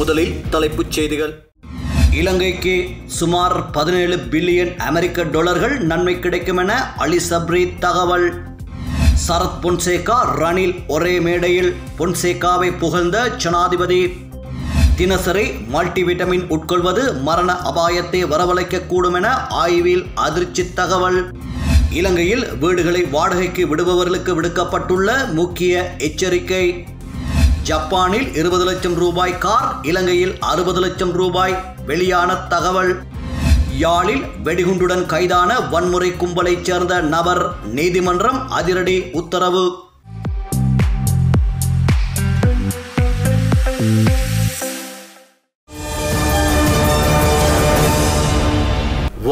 முதலில் தலைப்புச் செய்திகள். இலங்கைக்கு சுமார் 17 பில்லியன் அமெரிக்க டாலர்கள் நன்மை கிடைக்கும் என அலி சப்ரி தகவல். சரத் பொன்சேகா ரணில் ஒரே மேடையில் பொன்சேகாவை புகழ்ந்த ஜனாதிபதி. தினசரி மல்டிவிட்டமின் உட்கொள்வது மரண அபாயத்தை வரவழைக்கக்கூடும் என ஆய்வில் அதிர்ச்சி தகவல். இலங்கையில் வீடுகளை வாடகைக்கு விடுபவர்களுக்கு விடுக்கப்பட்டுள்ள முக்கிய எச்சரிக்கை. ஜப்பானில் 20 லட்சம் ரூபாய் கார், இலங்கையில் 60 லட்சம் ரூபாய் வெளியான தகவல். யாழில் வெடிகுண்டுடன் கைதான வன்முறை கும்பலைச் சேர்ந்த நபர், நீதிமன்றம் அதிரடி உத்தரவு.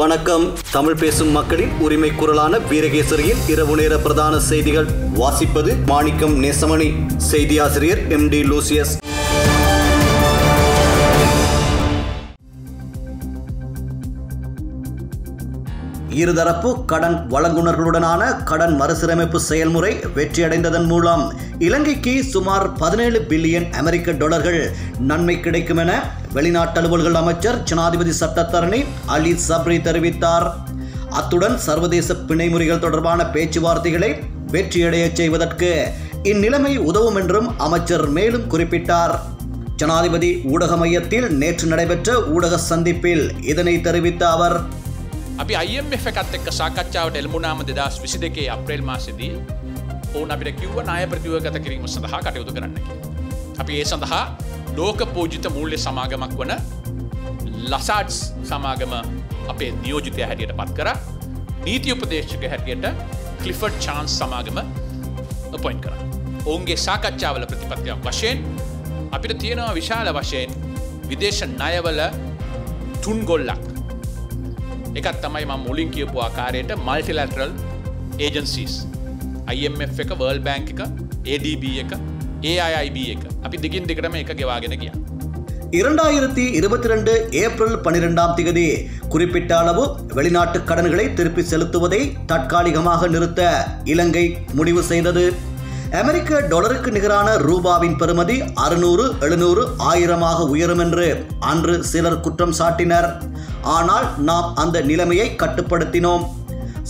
வணக்கம். தமிழ் பேசும் மக்களின் உரிமை குரலான வீரகேசரியின் இரவு நேர பிரதான செய்திகள். வாசிப்பது மாணிக்கம் நேசமணி. செய்தி ஆசிரியர் MD லூசியஸ். இருதரப்பு கடன் வழங்குனர்களுடனான கடன் மறுசீரமைப்பு செயல்முறை வெற்றியடைந்ததன் மூலம் இலங்கைக்கு சுமார் 17 பில்லியன் அமெரிக்க டாலர்கள் நன்மை கிடைக்கும் என வெளிநாட்டு அலுவல்கள் அமைச்சர் ஜனாதிபதி சட்டத்தரணி அலி சப்ரி தெரிவித்தார். அத்துடன் சர்வதேச பிணைமுறிகள் தொடர்பான பேச்சுவார்த்தைகளை வெற்றியடைய செய்வதற்கு இந்நிலைமை உதவும் என்றும் அமைச்சர் மேலும் குறிப்பிட்டார். ஜனாதிபதி ஊடக மையத்தில் நேற்று நடைபெற்ற ஊடக சந்திப்பில் இதனை தெரிவித்த அவர், අපි IMF එකත් එක්ක සාකච්ඡාවට එළඹුණාම 2022 අප්‍රේල් මාසෙදී ඔවුන් අපිට කිව්ව ණය ප්‍රතිවර්ගත කිරීම සඳහා කටයුතු කරන්න කියලා. අපි ඒ සඳහා ලෝක පූජිත මූල්‍ය සමාගමක් වන ලසාඩ්ස් සමාගම අපේ නියෝජිතයා හැටියට පත් කරා. නීති උපදේශක හැටියට ක්ලිෆර්ඩ් චාන්ස් සමාගම අපොයින්ට් කරා. ඔවුන්ගේ සාකච්ඡාවල ප්‍රතිපත්තියක් වශයෙන් අපිට තියෙනවා විශාල වශයෙන් විදේශ ණයවල තුන් ගොල්ලක්. එකත් තමයි මම මුලින් කියපු ආකාරයට මල්ටිලැටරල් ඒජන්සිස්, IMF එක, වර්ල්ඩ් බැංක් එක, ADB එක, AIIB එක. අපි දිගින් දිගටම එක ගෙවාගෙන ගියා. 2022 ஏப்ரல் 12ஆம் தேதி குறிப்பிட்ட அளவு வெளிநாட்டு கடன்களை திருப்பி செலுத்துவதை தற்காலிகமாக நிறுத்த இலங்கை முடிவு செய்தது. அமெரிக்க டாலருக்கு நிகரான ரூபாவின் பெறுமதி 600, 700, 1000 உயரும் என்று அன்று சிலர் குற்றம் சாட்டினர். ஆனால் நாம் அந்த நிலைமையை கட்டுப்படுத்தினோம்.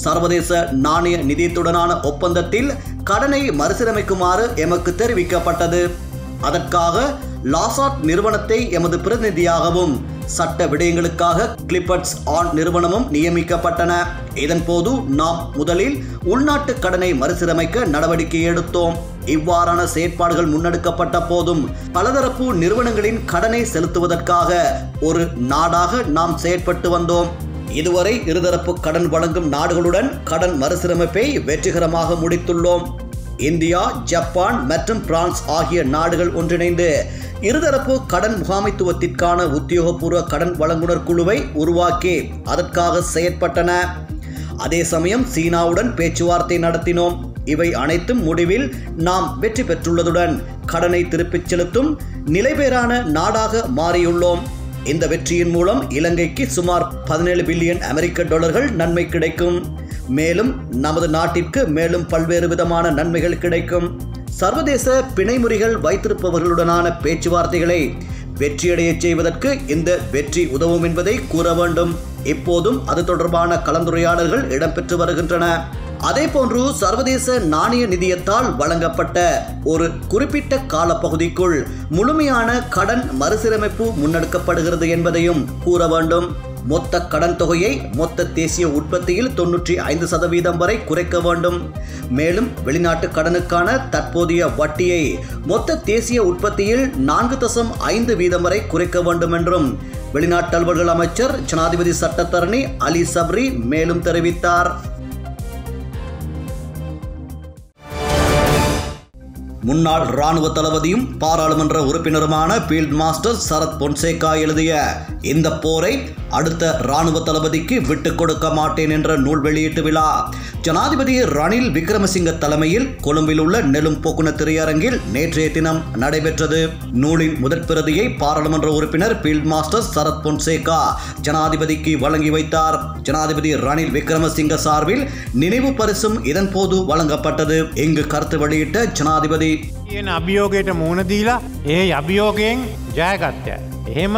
சர்வதேச நாணய நிதியத்துடனான ஒப்பந்தத்தில் கடனை மறுசீரமைக்குமாறு எமக்கு தெரிவிக்கப்பட்டது. அதற்காக லாசாட் நிறுவனத்தை எமது பிரதிநிதியாகவும் சட்ட விடயங்களுக்காக கிளிபர்ட்ஸ் ஆன் நிறுவனமும் நியமிக்கப்பட்டன. இதன் போது நாம் முதலில் உள்நாட்டு கடனை மறுசீரமைக்க நடவடிக்கை எடுத்தோம். இவ்வாறான செயற்பாடுகள் முன்னெடுக்கப்பட்ட போதும் பலதரப்பு நிறுவனங்களின் கடனை செலுத்துவதற்காக ஒரு நாடாக நாம் செயற்பட்டு வந்தோம். இதுவரை இருதரப்பு கடன் வழங்கும் நாடுகளுடன் கடன் மறுசீரமைப்பை வெற்றிகரமாக முடித்துள்ளோம். இந்தியா, ஜப்பான் மற்றும் பிரான்ஸ் ஆகிய நாடுகள் ஒன்றிணைந்து இருதரப்பு கடன் முகாமைத்துவத்திற்கான உத்தியோகபூர்வ கடன் வழங்குனர் குழுவை உருவாக்கி அதற்காக செயற்பட்டன. அதே சமயம் சீனாவுடன் பேச்சுவார்த்தை நடத்தினோம். இவை அனைத்தும் முடிவில் நாம் வெற்றி பெற்றுள்ளதுடன் கடனை திருப்பிச் செலுத்தும் நிலைபேறான நாடாக மாறியுள்ளோம். இந்த வெற்றியின் மூலம் இலங்கைக்கு சுமார் 17 பில்லியன் அமெரிக்க டாலர்கள் நன்மை கிடைக்கும். மேலும் நமது நாட்டிற்கு மேலும் பல்வேறு விதமான நன்மைகள் கிடைக்கும். சர்வதேச பிணைமுறிகள் வைத்திருப்பவர்களுடனான பேச்சுவார்த்தைகளை வெற்றியடைய செய்வதற்கு இந்த வெற்றி உதவும் என்பதை கூற வேண்டும். இப்போதும் அது தொடர்பான கலந்துரையாடல்கள் இடம்பெற்று வருகின்றன. அதேபோன்று சர்வதேச நாணய நிதியத்தால் வழங்கப்பட்ட ஒரு குறிப்பிட்ட காலப்பகுதிக்குள் முழுமையான கடன் மறுசீரமைப்பு முன்னெடுக்கப்படுகிறது என்பதையும் கூற வேண்டும். மொத்த கடன் தொகையை மொத்த தேசிய உற்பத்தியில் 95% வரை குறைக்க வேண்டும். மேலும் வெளிநாட்டு கடனுக்கான தற்போதைய வட்டியை மொத்த தேசிய உற்பத்தியில் 4.5% வரை குறைக்க வேண்டும் என்றும் வெளிநாட்டு அலுவல்கள் அமைச்சர் ஜனாதிபதி சட்டத்தரணி அலி சப்ரி மேலும் தெரிவித்தார். முன்னாள் இராணுவ தளபதியும் பாராளுமன்ற உறுப்பினருமான ஃபீல்ட் மாஸ்டர் சரத் பொன்சேகா எழுதிய இந்த போரை அடுத்த இராணுவ தளபதிக்கு விட்டுக் கொடுக்க மாட்டேன் என்ற நூல் வெளியீட்டு விழா ஜனாதிபதி ரணில் விக்ரமசிங்க தலைமையில் கொழும்பில் உள்ள நெலும் போக்குன திரையரங்கில் நேற்றைய தினம் நடைபெற்றது. நூலின் முதற் பிரதியை பாராளுமன்ற உறுப்பினர் ஃபீல்ட் மாஸ்டர் சரத் பொன்சேகா ஜனாதிபதிக்கு வழங்கி வைத்தார். ஜனாதிபதி ரணில் விக்ரமசிங்க சார்பில் நினைவு பரிசும் இதன் போது வழங்கப்பட்டது. இங்கு கருத்து வெளியிட்ட ஜனாதிபதி කියන අභියෝගයට මුහුණ දීලා ඒ අභියෝගයෙන් ජයගත්තය. එහෙම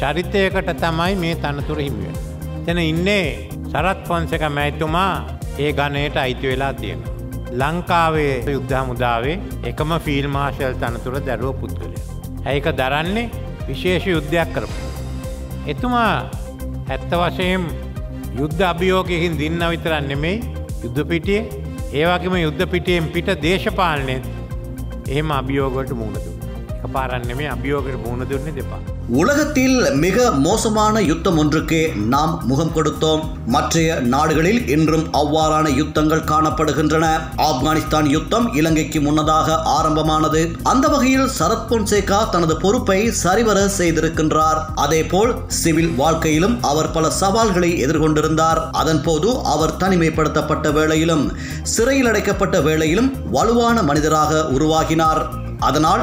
චරිතයකට තමයි මේ තනතුර හිමි වෙන්නේ. එතන ඉන්නේ සරත් ෆොන්සේක මැතිතුමා ඒ ගණයට අයිති වෙලා තියෙනවා. ලංකාවේ යුද්ධ හමුදාවේ එකම ෆීල්ඩ් මාර්ෂල් තනතුර දරුව පුද්ගලයා. ඒක දරන්නේ විශේෂ යුද්ධයක් කරපු. එතුමා ඇත්ත වශයෙන්ම යුද්ධ අභියෝගයකින් දින්න විතරක් නෙමෙයි යුද්ධ පිටියේ ඒ වගේම යුද්ධ පිටියෙන් පිට දේශපාලනයේ එහෙම අභියෝගවලට මුහුණ දුන්නා. එකපාරක් නෙමෙයි අභියෝගයට මුහුණ දුන්නේ දෙපා. உலகத்தில் மிக மோசமான யுத்தம் ஒன்றுக்கு நாம் முகம் கொடுத்தோம். மற்றைய நாடுகளில் இன்றும் அவ்வாறான யுத்தங்கள் காணப்படுகின்றன. ஆப்கானிஸ்தான் யுத்தம் இலங்கைக்கு முன்னதாக ஆரம்பமானது. அந்த வகையில் சரத் பொன்சேகா தனது பொறுப்பை சரிவர செய்திருக்கின்றார். அதேபோல் சிவில் வாழ்க்கையிலும் அவர் பல சவால்களை எதிர்கொண்டிருந்தார். அதன் போது அவர் தனிமைப்படுத்தப்பட்ட வேளையிலும் சிறையில் அடைக்கப்பட்ட வேளையிலும் வலுவான மனிதராக உருவாகினார். அதனால்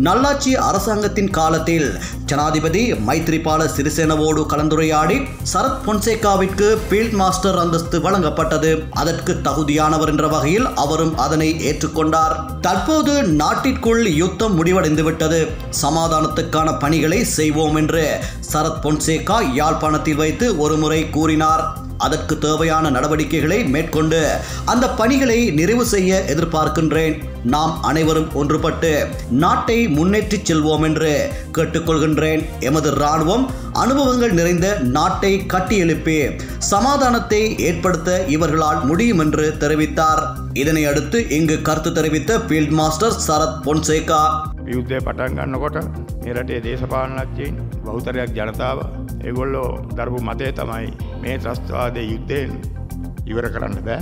நல்லாட்சி அரசாங்கத்தின் காலத்தில் ஜனாதிபதி மைத்ரிபால சிறிசேனவோடு கலந்துரையாடி சரத் பொன்சேகாவிற்கு ஃபீல்ட் மாஸ்டர் அந்தஸ்து வழங்கப்பட்டது. அதற்கு தகுதியானவர் என்ற வகையில் அவரும் அதனை ஏற்றுக்கொண்டார். தற்போது நாட்டிற்குள் யுத்தம் முடிவடைந்துவிட்டது, சமாதானத்துக்கான பணிகளை செய்வோம் என்று சரத் பொன்சேகா யாழ்ப்பாணத்தில் வைத்து ஒருமுறை கூறினார். அதற்கு தேவையான நடவடிக்கைகளை மேற்கொண்டு அந்த பணிகளை நிறைவு செய்ய எதிர்பார்க்கின்றேன். நாம் அனைவரும் ஒன்றுபட்டு நாட்டை முன்னேற்றிச் செல்வோம் என்று கேட்டுக்கொள்கின்றேன். எமது இராணுவம் அனுபவங்கள் நிறைந்த நாட்டை கட்டியெழுப்பி சமாதானத்தை ஏற்படுத்த இவர்களால் முடியும் என்று தெரிவித்தார். இதனை அடுத்து இங்கு கருத்து தெரிவித்த ஃபீல்ட் மாஸ்டர் சரத் பொன்சேகா, යුද්ධය පටන් ගන්නකොට මේ රටේ දේශපාලනඥයින් බහුතරයක් ජනතාව ඒගොල්ලෝ දරපු මතය තමයි මේ ත්‍රස්තවාදී යුද්ධයෙන් ඉවර කරන්න බෑ.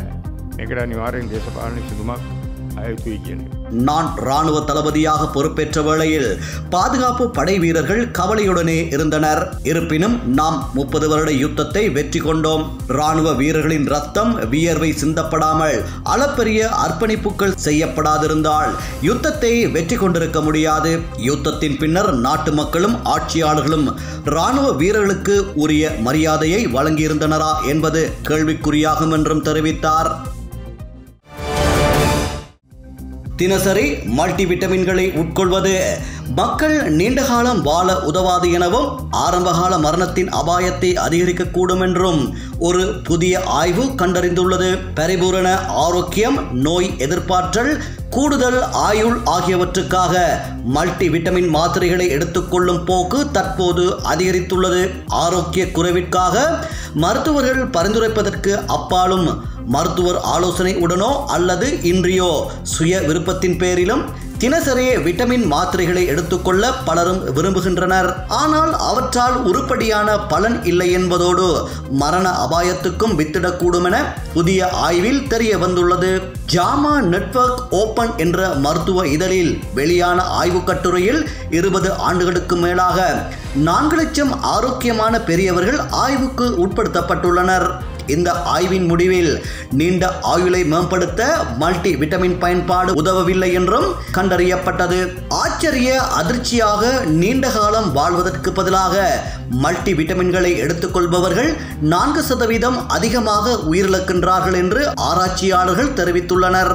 මේකට අනිවාර්යෙන් දේශපාලන සිදුමක් ආය යුතුයි කියන්නේ. நான் ராணுவ தளபதியாக பொறுப்பேற்ற வேளையில் பாதுகாப்பு படை வீரர்கள் கவலையுடனே இருந்தனர். இருப்பினும் நாம் 30 வருட யுத்தத்தை வெற்றி கொண்டோம். ராணுவ வீரர்களின் ரத்தம் வியர்வை சிந்தப்படாமல் அளப்பரிய அர்ப்பணிப்புகள் செய்யப்படாதிருந்தால் யுத்தத்தை வெற்றி கொண்டிருக்க முடியாது. யுத்தத்தின் பின்னர் நாட்டு மக்களும் ஆட்சியாளர்களும் ராணுவ வீரர்களுக்கு உரிய மரியாதையை வழங்கியிருந்தனரா என்பது கேள்விக்குறியாகும் என்றும் தெரிவித்தார். தினசரி மல்டிவிட்டமின்களை உட்கொள்வது மக்கள் நீண்டகாலம் வாழ உதவாது எனவும் ஆரம்பகால மரணத்தின் அபாயத்தை அதிகரிக்கக்கூடும் என்றும் ஒரு புதிய ஆய்வு கண்டறிந்துள்ளது. பரிபூரண ஆரோக்கியம், நோய் எதிர்ப்பாற்றல், கூடுதல் ஆயுள் ஆகியவற்றுக்காக மல்டிவிட்டமின் மாத்திரைகளை எடுத்துக்கொள்ளும் போக்கு தற்போது அதிகரித்துள்ளது. ஆரோக்கிய குறைவிற்காக மருத்துவர்கள் பரிந்துரைப்பதற்கு அப்பாலும் மருத்துவர் ஆலோசனை உடனோ அல்லது இன்றியோ சுய விருப்பத்தின் பேரிலும் தினசரி விட்டமின் மாத்திரைகளை எடுத்துக்கொள்ள பலரும் விரும்புகின்றனர். ஆனால் அவற்றால் உருப்படியான பலன் இல்லை என்பதோடு மரண அபாயத்துக்கும் வித்திடக்கூடும் என புதிய ஆய்வில் தெரிய வந்துள்ளது. ஜாமா நெட்வொர்க் ஓபன் என்ற மருத்துவ இதழில் வெளியான ஆய்வு கட்டுரையில் 20 ஆண்டுகளுக்கு மேலாக 4 லட்சம் ஆரோக்கியமான பெரியவர்கள் ஆய்வுக்கு உட்படுத்தப்பட்டுள்ளனர். இந்த ஆய்வின் முடிவில் நீண்ட ஆயுளை மேம்படுத்த மல்டி விட்டமின் பயன்பாடு உதவவில்லை என்றும் கண்டறியப்பட்டது. ஆச்சரிய அதிர்ச்சியாக நீண்ட காலம் வாழ்வதற்கு பதிலாக மல்டி விட்டமின்களை எடுத்துக்கொள்பவர்கள் 4% அதிகமாக உயிரிழக்கின்றார்கள் என்று ஆராய்ச்சியாளர்கள் தெரிவித்துள்ளனர்.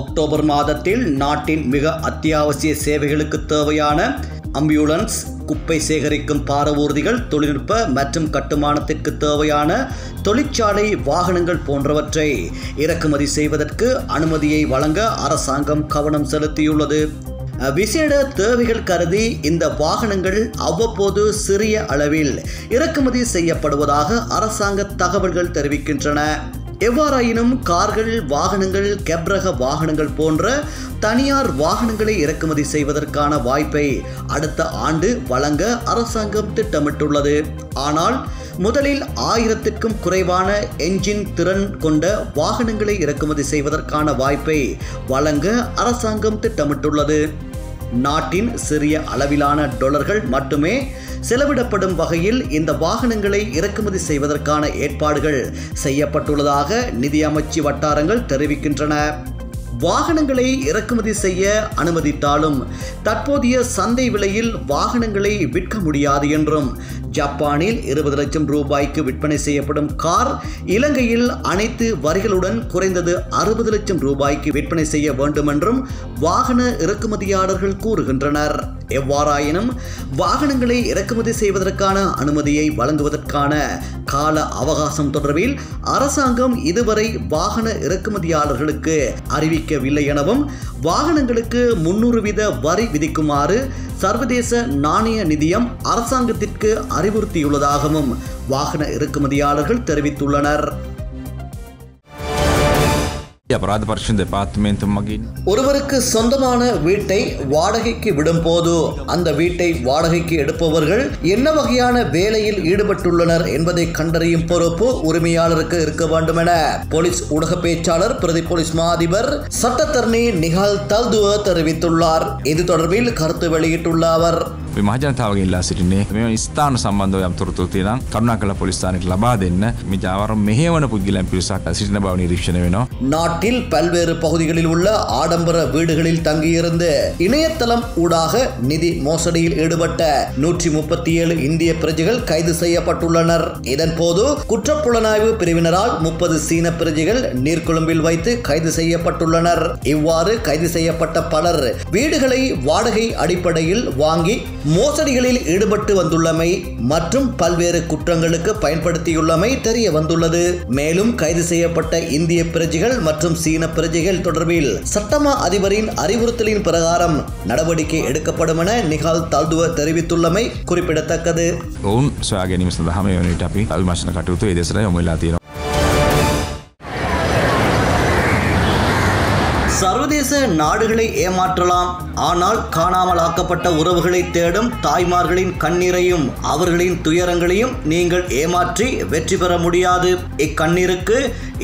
அக்டோபர் மாதத்தில் நாட்டின் மிக அத்தியாவசிய சேவைகளுக்கு தேவையான ஆம்புலன்ஸ், குப்பை சேகரிக்கும் பாரவூர்திகள், தொழில்நுட்ப மற்றும் கட்டுமானத்திற்கு தேவையான தொழிற்சாலை வாகனங்கள் போன்றவற்றை இறக்குமதி செய்வதற்கு அனுமதியை வழங்க அரசாங்கம் கவனம் செலுத்தியுள்ளது. விசேட தேவைகள் கருதி இந்த வாகனங்கள் அவ்வப்போது சிறிய அளவில் இறக்குமதி செய்யப்படுவதாக அரசாங்க தகவல்கள் தெரிவிக்கின்றன. எவ்வாறாயினும் கார்கள், வாகனங்கள், கெப்ரக வாகனங்கள் போன்ற தனியார் வாகனங்களை இறக்குமதி செய்வதற்கான வாய்ப்பை அடுத்த ஆண்டு வழங்க அரசாங்கம் திட்டமிட்டுள்ளது. ஆனால் முதலில் 1000க்கும் குறைவான என்ஜின் திறன் கொண்ட வாகனங்களை இறக்குமதி செய்வதற்கான வாய்ப்பை வழங்க அரசாங்கம் திட்டமிட்டுள்ளது. நாட்டின் சிறிய அளவிலான டாலர்கள் மட்டுமே செலவிடப்படும் வகையில் இந்த வாகனங்களை இறக்குமதி செய்வதற்கான ஏற்பாடுகள் செய்யப்பட்டுள்ளதாக நிதியமைச்சு வட்டாரங்கள் தெரிவிக்கின்றன. வாகனங்களை இறக்குமதி செய்ய அனுமதித்தாலும் தற்போதைய சந்தை விலையில் வாகனங்களை விற்க முடியாது என்றும், ஜப்பானில் 20 லட்சம் ரூபாய்க்கு விற்பனை செய்யப்படும் கார் இலங்கையில் அனைத்து வரிகளுடன் குறைந்தது 60 லட்சம் ரூபாய்க்கு விற்பனை செய்ய வேண்டும் என்றும் வாகன இறக்குமதியாளர்கள் கூறுகின்றனர். எவ்வாறாயினும் வாகனங்களை இறக்குமதி செய்வதற்கான அனுமதியை வழங்குவதற்கான கால அவகாசம் தொடர்பில் அரசாங்கம் இதுவரை வாகன இறக்குமதியாளர்களுக்கு அறிவிக்கவில்லை எனவும், வாகனங்களுக்கு 300% வரி விதிக்குமாறு சர்வதேச நாணய நிதியம் அரசாங்கத்திற்கு அறிவுறுத்தியுள்ளதாகவும் வாகன இறக்குமதியாளர்கள் தெரிவித்துள்ளனர். ஒருவருக்கு சொந்தமான வீட்டை வாடகைக்கு விடும் போது அந்த வீட்டை வாடகைக்கு எடுப்பவர்கள் என்ன வகையான வேலையில் ஈடுபட்டுள்ளனர் என்பதை கண்டறியும் பொறுப்பு உரிமையாளருக்கு இருக்க வேண்டும் என போலீஸ் ஊடக பேச்சாளர் பிரதி போலீஸ் மா அதிபர் சட்டத்தரணி நிஹால் தல்துவ தெரிவித்துள்ளார். இது தொடர்பில் கருத்து வெளியிட்டுள்ள அவர், මහජනතාවගේ ඉල්ලා සිටින්නේ මේ ස්ථාන සම්බන්ධව යම් තොරතුරු තියෙනවා කරුණාකරලා පොලිස් ස්ථානයට ලබා දෙන්න. මේ ජාවාර මෙහෙවන පුද්ගලයන් පිරිසක් සිටින බව නිරීක්ෂණය වෙනවා. நாட்டில் பல்வேறு பகுதிகளில் உள்ள ஆடம்பர வீடுகளில் தங்கியிருந்து இணையதளம் ஊடாக நிதி மோசடியில் ஈடுபட்ட 137 இந்திய பிரஜைகள் கைது செய்யப்பட்டுள்ளனர். இதன்போது குற்றப்புலனாய்வு பிரிவினரால் 30 சீன பிரஜைகள் நீர்கொழும்பில் வைத்து கைது செய்யப்பட்டுள்ளனர். இவ்வாறு கைது செய்யப்பட்ட பலர் வீடுகளை வாடகை அடிப்படையில் வாங்கி மோசடிகளில் ஈடுபட்டு வந்துள்ளமை மற்றும் பல்வேறு குற்றங்களுக்கு பயன்படுத்தியுள்ளமை தெரிய வந்துள்ளது. மேலும் கைது செய்யப்பட்ட இந்திய பிரஜைகள் மற்றும் சீன பிரஜைகள் தொடர்பில் சட்டமா அதிபரின் அறிவுறுத்தலின் பிரகாரம் நடவடிக்கை எடுக்கப்படும் என நிஹால் தல்துவ தெரிவித்துள்ளமை குறிப்பிடத்தக்கது. ඔවුන් සොයා ගැනීම සඳහා මේ වන විට අපි අවිමර්ශන කටයුතු ඒ දෙසට යොමු වෙලා තියෙනවා. சர்வதேச நாடுகளை ஏமாற்றலாம், ஆனால் காணாமல் ஆக்கப்பட்ட உறவுகளை தேடும் தாய்மார்களின் கண்ணீரையும் அவர்களின் துயரங்களையும் நீங்கள் ஏமாற்றி வெற்றி பெற முடியாது. இக்கண்ணீருக்கு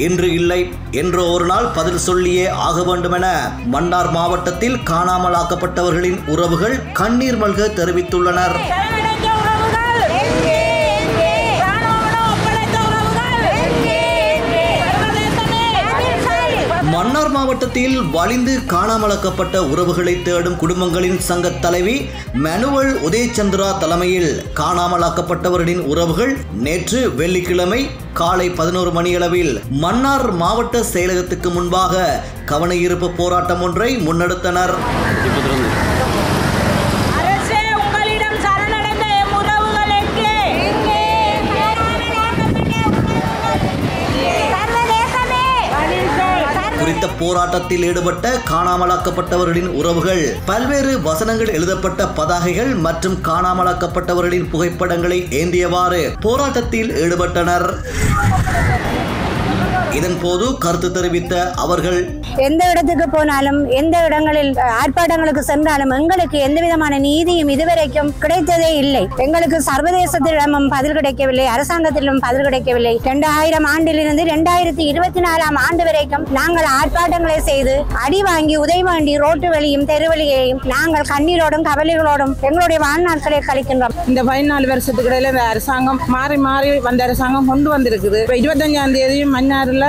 இன்று இல்லை என்று ஒரு நாள் பதில் சொல்லியே ஆக வேண்டும் என மன்னார் மாவட்டத்தில் காணாமல் ஆக்கப்பட்டவர்களின் உறவுகள் கண்ணீர் மல்க தெரிவித்துள்ளனர். மன்னார் மாவட்டத்தில் வலிந்து காணாமலாக்கப்பட்ட உறவுகளை தேடும் குடும்பங்களின் சங்க தலைவி மனுவல் உதயச்சந்திரா தலைமையில் காணாமலாக்கப்பட்டவர்களின் உறவுகள் நேற்று வெள்ளிக்கிழமை காலை 11 மணியளவில் மன்னார் மாவட்ட செயலகத்துக்கு முன்பாக கவனஈர்ப்பு போராட்டம் ஒன்றை முன்னெடுத்தனர். குறித்த போராட்டத்தில் ஈடுபட்ட காணாமலாக்கப்பட்டவர்களின் உறவுகள் பல்வேறு வசனங்கள் எழுதப்பட்ட பதாகைகள் மற்றும் காணாமலாக்கப்பட்டவர்களின் புகைப்படங்களை ஏந்தியவாறு போராட்டத்தில் ஈடுபட்டனர். இதன் போது கருத்து தெரிவித்த அவர்கள், எந்த இடத்துக்கு போனாலும் எந்த இடங்களில் ஆர்ப்பாட்டங்களுக்கு சென்றாலும் எங்களுக்கு எந்த விதமான நீதியும் இதுவரைக்கும் கிடைத்ததே இல்லை. எங்களுக்கு சர்வதேசத்திடமும் பதில் கிடைக்கவில்லை, அரசாங்கத்திலும் பதில் கிடைக்கவில்லை. 2000 ஆண்டிலிருந்து 2024 ஆண்டு வரைக்கும் நாங்கள் ஆர்ப்பாட்டங்களை செய்து அடி வாங்கி உதவி வேண்டி ரோட்டு வழியும் தெருவழியையும் நாங்கள் கண்ணீரோடும் கவலைகளோடும் எங்களுடைய வாழ்நாட்களை கழிக்கின்றோம். இந்த 14 வருஷத்துக்கு இடையில இந்த அரசாங்கம் மாறி மாறி வந்த அரசாங்கம் கொண்டு வந்திருக்குது. 25ஆம் தேதி மன்னார்ல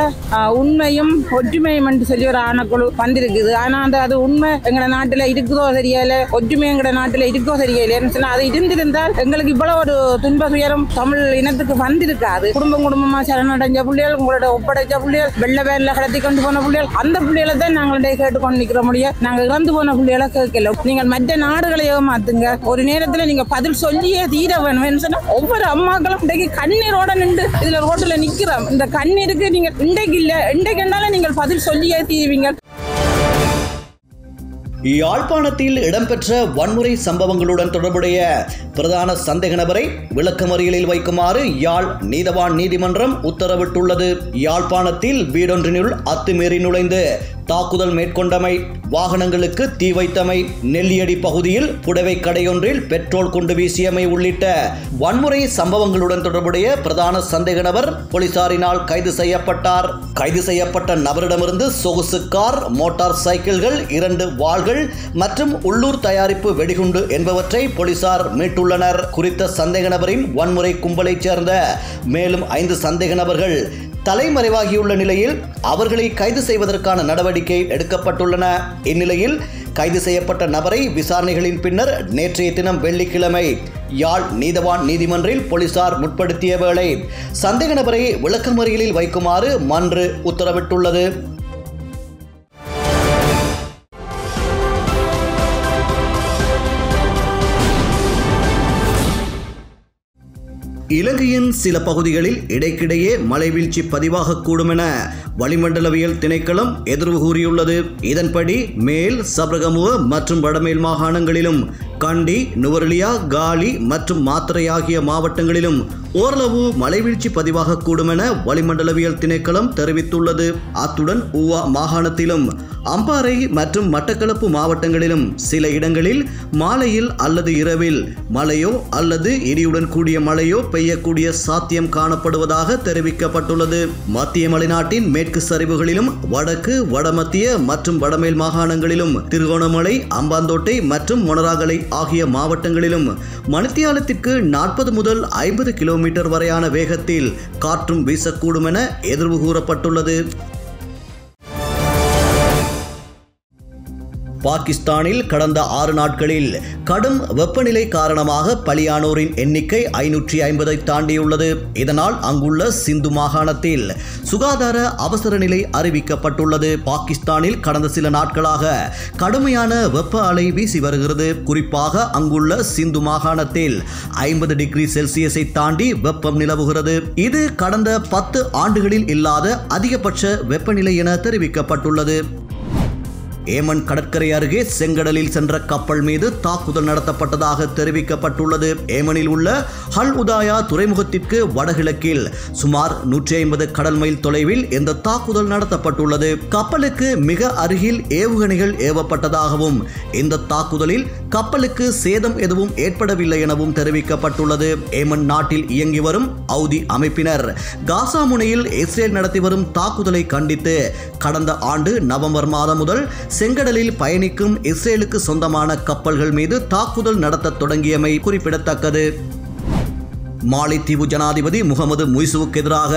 உண்மையும் ஒற்றுமையும் என்று சொல்லி ஒரு ஆணைக்குழு வந்திருக்குது. ஆனா அது உண்மை எங்க நாட்டுல இருக்குதோ தெரியல, ஒற்றுமை எங்க நாட்டுல இருக்கோ தெரியல. அது இருந்திருந்தால் எங்களுக்கு இவ்வளவு ஒரு துன்ப துயரம் தமிழ் இனத்துக்கு வந்திருக்காது. குடும்பமா சரணடைஞ்ச பிள்ளைகள், உங்களோட ஒப்படைச்ச பிள்ளைகள், வெள்ள வேலை கடத்தி கொண்டு போன பிள்ளைகள், அந்த பிள்ளைகளை தான் நாங்கள் கேட்டுக்கொண்டு நிற்கிற முடியும். நாங்கள் இறந்து போன பிள்ளைகளை கேட்கல. நீங்கள் மற்ற நாடுகளை ஏமாத்துங்க, ஒரு நேரத்துல நீங்க பதில் சொல்லியே தீர வேணும் சொன்னா ஒவ்வொரு அம்மாக்களும் இன்றைக்கு கண்ணீரோட நின்று இதுல ரோட்டுல நிக்கிறோம். இந்த கண்ணீருக்கு நீங்க இன்றைக்கு இல்ல இன்றைக்கு நீங்கள் பதில் சொல்லியே தீருவீங்க. யாழ்ப்பாணத்தில் இடம்பெற்ற வன்முறை சம்பவங்களுடன் தொடர்புடைய பிரதான சந்தேக நபரை விளக்கமறியலில் வைக்குமாறு யாழ் நீதவான் நீதிமன்றம் உத்தரவிட்டுள்ளது. யாழ்ப்பாணத்தில் வீடொன்றினுள் அத்துமீறி நுழைந்து தாக்குதல் மேற்கொண்டமை, வாகனங்களுக்கு தீ வைத்தமை, நெல்லியடி பகுதியில் புடவை கடையொன்றில் பெட்ரோல் கொண்டு வீசியமை உள்ளிட்ட வன்முறை சம்பவங்களுடன் தொடர்புடைய பிரதான சந்தேக நபர் போலீசாரினால் கைது செய்யப்பட்டார். கைது செய்யப்பட்ட நபரிடமிருந்து சொகுசு கார், மோட்டார் சைக்கிள்கள், 2 வாள்கள் மற்றும் உள்ளூர் தயாரிப்பு வெடிகுண்டு என்பவற்றை போலீசார் மீட்டுள்ளனர். குறித்த சந்தேக நபரின் வன்முறை கும்பலைச் சேர்ந்த மேலும் 5 சந்தேக நபர்கள் தலைமறைவாகியுள்ள நிலையில் அவர்களை கைது செய்வதற்கான நடவடிக்கை எடுக்கப்பட்டுள்ளன. இந்நிலையில் கைது செய்யப்பட்ட நபரை விசாரணைகளின் பின்னர் நேற்றைய தினம் வெள்ளிக்கிழமை யாழ் நீதவான் நீதிமன்றில் போலீசார் முற்படுத்திய வேளை சந்தேக நபரை விளக்கமறியலில் வைக்குமாறு மன்று உத்தரவிட்டுள்ளது. இலங்கையின் சில பகுதிகளில் இடைக்கிடையே மழைவீழ்ச்சி பதிவாகக்கூடும் என வளிமண்டலவியல் திணைக்களம் எதிர்வு கூறியுள்ளது. இதன்படி மேல் சப்ரகமுவ மற்றும் வடமேல் மாகாணங்களிலும் கண்டி, நுவரெலியா, காலி மற்றும் மாத்தறை ஆகிய மாவட்டங்களிலும் ஓரளவு மழைவீழ்ச்சி பதிவாகக்கூடும் என வளிமண்டலவியல் திணைக்களம் தெரிவித்துள்ளது. அத்துடன் ஊவா மாகாணத்திலும் அம்பாறை மற்றும் மட்டக்களப்பு மாவட்டங்களிலும் சில இடங்களில் மாலையில் அல்லது இரவில் மழையோ அல்லது இடியுடன் கூடிய மழையோ பெய்யக்கூடிய சாத்தியம் காணப்படுவதாக தெரிவிக்கப்பட்டுள்ளது. மத்திய மலைநாட்டின் மேற்கு சரிவுகளிலும் வடக்கு, வடமத்திய மற்றும் வடமேல் மாகாணங்களிலும் திருகோணமலை, அம்பாந்தோட்டை மற்றும் மொனராகலை ஆகிய மாவட்டங்களிலும் மணித்தியாலத்திற்கு 40 முதல் 50 கிலோமீட்டர் வரையான வேகத்தில் காற்றும் வீசக்கூடும் என எதிர்வு கூறப்பட்டுள்ளது. பாகிஸ்தானில் கடந்த 6 நாட்களில் கடும் வெப்பநிலை காரணமாக பலியானோரின் எண்ணிக்கை 550 தாண்டியுள்ளது. இதனால் அங்குள்ள சிந்து மாகாணத்தில் சுகாதார அவசர நிலை அறிவிக்கப்பட்டுள்ளது. பாகிஸ்தானில் கடந்த சில நாட்களாக கடுமையான வெப்ப அலை வீசி வருகிறது. குறிப்பாக அங்குள்ள சிந்து மாகாணத்தில் 50 டிகிரி செல்சியஸை தாண்டி வெப்பம் நிலவுகிறது. இது கடந்த 10 ஆண்டுகளில் இல்லாத அதிகபட்ச வெப்பநிலை என தெரிவிக்கப்பட்டுள்ளது. ஏமன் கடற்கரை அருகே செங்கடலில் சென்ற கப்பல் மீது தாக்குதல் நடத்தப்பட்டதாக தெரிவிக்கப்பட்டுள்ளது. ஏமனில் உள்ள ஹல் உதாயா துறைமுகத்திற்கு வடகிழக்கில் சுமார் 150 கடல் மைல் தொலைவில் இந்த தாக்குதல் நடத்தப்பட்டுள்ளது. கப்பலுக்கு மிக அருகில் ஏவுகணைகள் ஏவப்பட்டதாகவும் இந்த தாக்குதலில் கப்பலுக்கு சேதம் எதுவும் ஏற்படவில்லை எனவும் தெரிவிக்கப்பட்டுள்ளது. ஏமன் நாட்டில் இயங்கி வரும் ஹவுதி அமைப்பினர் காசா முனையில் இஸ்ரேல் நடத்தி வரும் தாக்குதலை கண்டித்து கடந்த ஆண்டு நவம்பர் மாதம் முதல் செங்கடலில் பயணிக்கும் இஸ்ரேலுக்கு சொந்தமான கப்பல்கள் மீது தாக்குதல் நடத்த தொடங்கியமை குறிப்பிடத்தக்கது. மாலைத்தீவு ஜனாதிபதி முகமது முய்சுவுக்கு எதிராக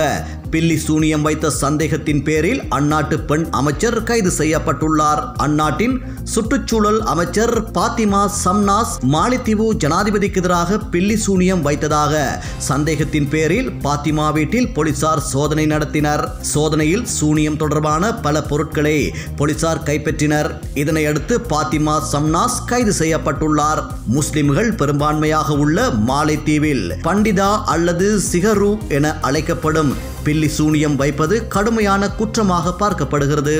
பில்லி சூனியம் வைத்த சந்தேகத்தின் பேரில் அந்நாட்டு பெண் அமைச்சர் கைது செய்யப்பட்டுள்ளார். அந்நாட்டின் சுற்றுச்சூழல் அமைச்சர் பாத்திமா சம்னாஸ் மாலைத்தீவு ஜனாதிபதிக்கு எதிராக பில்லி சூனியம் வைத்ததாக சந்தேகத்தின் பேரில் பாத்திமா வீட்டில் போலீசார் சோதனை நடத்தினர். சோதனையில் சூனியம் தொடர்பான பல பொருட்களை போலீசார் கைப்பற்றினர். இதனையடுத்து பாத்திமா சம்னாஸ் கைது செய்யப்பட்டுள்ளார். முஸ்லிம்கள் பெரும்பான்மையாக உள்ள மாலைத்தீவில் பண்டிதா அல்லது சிகரு என அழைக்கப்படும் பில்லி சூனியம் வைப்பது கடுமையான குற்றமாக பார்க்கப்படுகிறது.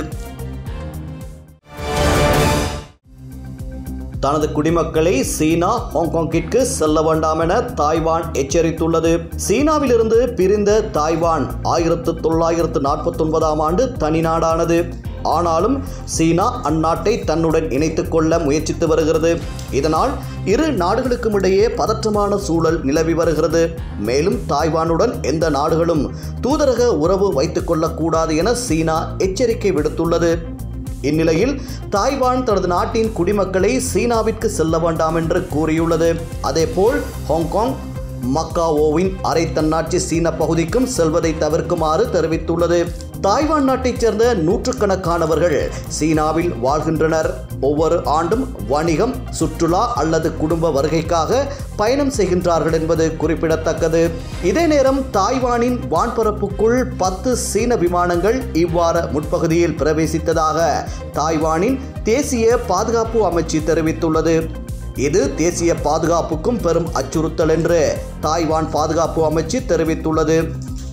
தனது குடிமக்களை சீனா ஹாங்காங்கிற்கு செல்ல வேண்டாம் என தாய்வான் எச்சரித்துள்ளது. சீனாவிலிருந்து பிரிந்த தாய்வான் 1949ஆம் ஆண்டு தனிநாடானது. ஆனாலும் சீனா அந்நாட்டை தன்னுடன் இணைத்துக் கொள்ள முயற்சித்து வருகிறது. இதனால் இரு நாடுகளுக்கும் இடையே பதற்றமான சூழல் நிலவி வருகிறது. மேலும் தாய்வானுடன் எந்த நாடுகளும் தூதரக உறவு வைத்துக் கொள்ளக்கூடாது என சீனா எச்சரிக்கை விடுத்துள்ளது. இந்நிலையில் தாய்வான் தனது நாட்டின் குடிமக்களை சீனாவிற்கு செல்ல வேண்டாம் என்று கூறியுள்ளது. அதேபோல் ஹாங்காங், மக்காவோவின் அரை தன்னாட்சி சீன பகுதிக்கும் செல்வதை தவிர்க்குமாறு தெரிவித்துள்ளது. தாய்வான் நாட்டைச் சேர்ந்த நூற்றுக்கணக்கானவர்கள் சீனாவில் வாழ்கின்றனர். ஒவ்வொரு ஆண்டும் வணிகம், சுற்றுலா அல்லது குடும்ப வருகைக்காக பயணம் செய்கின்றார்கள் என்பது குறிப்பிடத்தக்கது. இதே நேரம் தாய்வானின் வான்பரப்புக்குள் 10 சீன விமானங்கள் இவ்வார முற்பகுதியில் பிரவேசித்ததாக தாய்வானின் தேசிய பாதுகாப்பு அமைச்சு தெரிவித்துள்ளது. இது தேசிய பாதுகாப்புக்கும் பெரும் அச்சுறுத்தல் என்று தாய்வான் பாதுகாப்பு அமைச்சு தெரிவித்துள்ளது.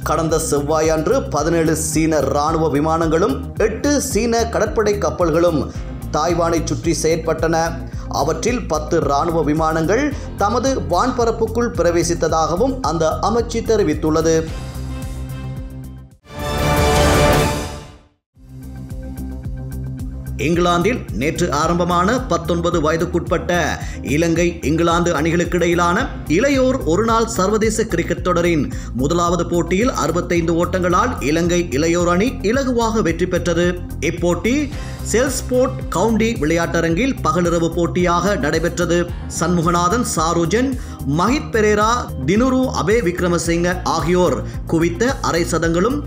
கடந்த செவ்வாயன்று 17 சீன இராணுவ விமானங்களும் 8 சீன கடற்படை கப்பல்களும் தாய்வானை சுற்றி செயற்பட்டன. அவற்றில் 10 இராணுவ விமானங்கள் தமது வான்பரப்புக்குள் பிரவேசித்ததாகவும் அந்த அமைச்சு தெரிவித்துள்ளது. இங்கிலாந்தில் நேற்று ஆரம்பமான 19 வயதுக்குட்பட்ட இலங்கை இங்கிலாந்து அணிகளுக்கு இடையிலான இளையோர் ஒருநாள் சர்வதேச கிரிக்கெட் தொடரின் முதலாவது போட்டியில் 65 ஓட்டங்களால் இலங்கை இளையோர் அணி இலகுவாக வெற்றி பெற்றது. இப்போட்டி செல்ஸ்போர்ட் கவுண்டி விளையாட்டரங்கில் பகலிரவு போட்டியாக நடைபெற்றது. சண்முகநாதன் சாருஜன், மஹித் பெரேரா, தினுரு அபே விக்ரமசிங்க ஆகியோர் குவித்த அரை சதங்களும்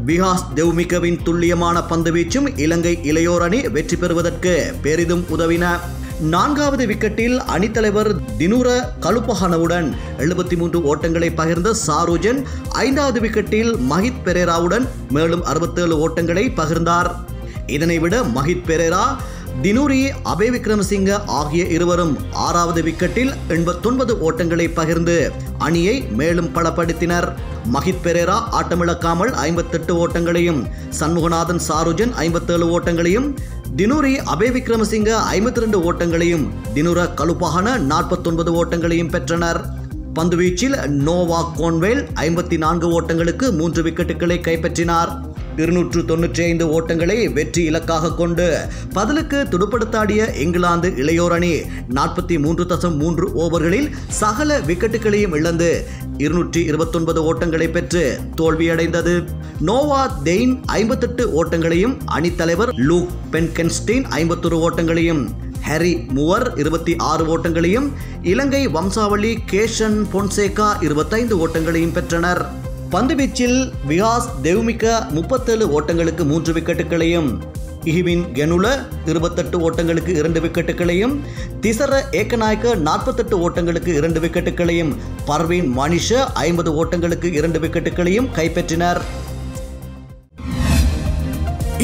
விகாஸ் தெவ்மிகவின் துல்லியமான பந்துவீச்சும் இலங்கை இளையோர் அணி வெற்றி பெறுவதற்கு பெரிதும் உதவின. 4வது விக்கெட்டில் அணித்தலைவர் தினுர கலுப்பஹனவுடன் 73 ஓட்டங்களை பகிர்ந்த சாருஜன் 5வது விக்கெட்டில் மஹித் பெரேராவுடன் மேலும் 67 ஓட்டங்களை பகிர்ந்தார். இதனை விட மஹித் பெரேரா, தினூரி, அபே விக்ரமசிங்க ஆகிய இருவரும் 6வது விக்கெட்டில் 89 ஓட்டங்களை பகிர்ந்து அணியை மேலும் பலப்படுத்தினர். மஹித் பெரேரா ஆட்டமிழக்காமல் 58 ஓட்டங்களையும், சண்முகநாதன் சாருஜன் 57 ஓட்டங்களையும், தினூரி, அபே விக்ரமசிங்க 52 ஓட்டங்களையும், தினுர கலுப்பஹன 49 ஓட்டங்களையும் பெற்றனர். பந்துவீச்சில் நோவா கோன்வேல் 54 ஓட்டங்களுக்கு 3 விக்கெட்டுகளை கைப்பற்றினார். 295 ஓட்டங்களை வெற்றி இலக்காக கொண்டு பதிலுக்கு துடுப்படுத்தாடிய இங்கிலாந்து இளையோர் அணி 43.3 ஓவர்களில் சகல விக்கெட்டுகளையும் இழந்து 229 ஓட்டங்களை பெற்று தோல்வியடைந்தது. நோவா தெயின் 58 ஓட்டங்களையும், அணித்தலைவர் லூக் பென்கென்ஸ்டீன் 51 ஓட்டங்களையும், ஹாரி மூவர் 26 ஓட்டங்களையும், இலங்கை வம்சாவளி கேஷன் பொன்சேகா 25 ஓட்டங்களையும் பெற்றனர். பந்துவீச்சில் விகாஸ் தெவ்மிக 37 ஓட்டங்களுக்கு 3 விக்கெட்டுகளையும், இஹிவின் கெனுல 28 ஓட்டங்களுக்கு 2 விக்கெட்டுகளையும், திசர ஏக்கநாயக்க 48 ஓட்டங்களுக்கு 2 விக்கெட்டுகளையும், பர்வீன் மனிஷ 50 ஓட்டங்களுக்கு 2 விக்கெட்டுகளையும் கைப்பற்றினர்.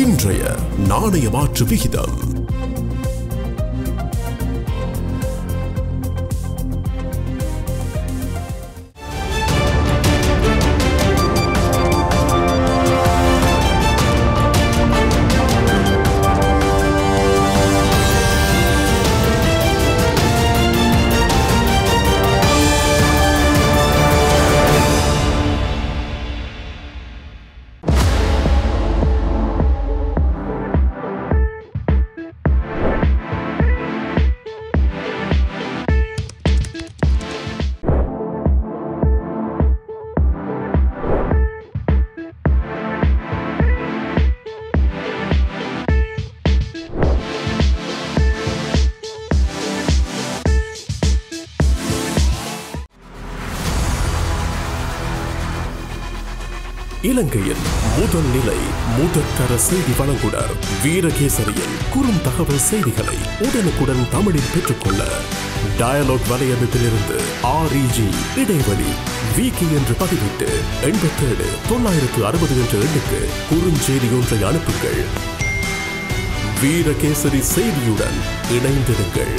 இன்றைய நாணய மாற்று விகிதம். இலங்கையின் முதல் நிலை முதற்கர செய்தி வழங்குனர் வீரகேசரியின் குறுந்தகவல் செய்திகளை உடனுக்குடன் தமிழில் பெற்றுக்கொள்ள டயலாக் வலையமைப்பிலிருந்து REG இடைவெளி வீக்கி என்று பதிவிட்டு 87 960 என்ற எண்ணுக்கு குறுஞ்செய்தி ஒன்றை அனுப்புங்கள். வீரகேசரி செய்தியுடன் இணைந்திருங்கள்.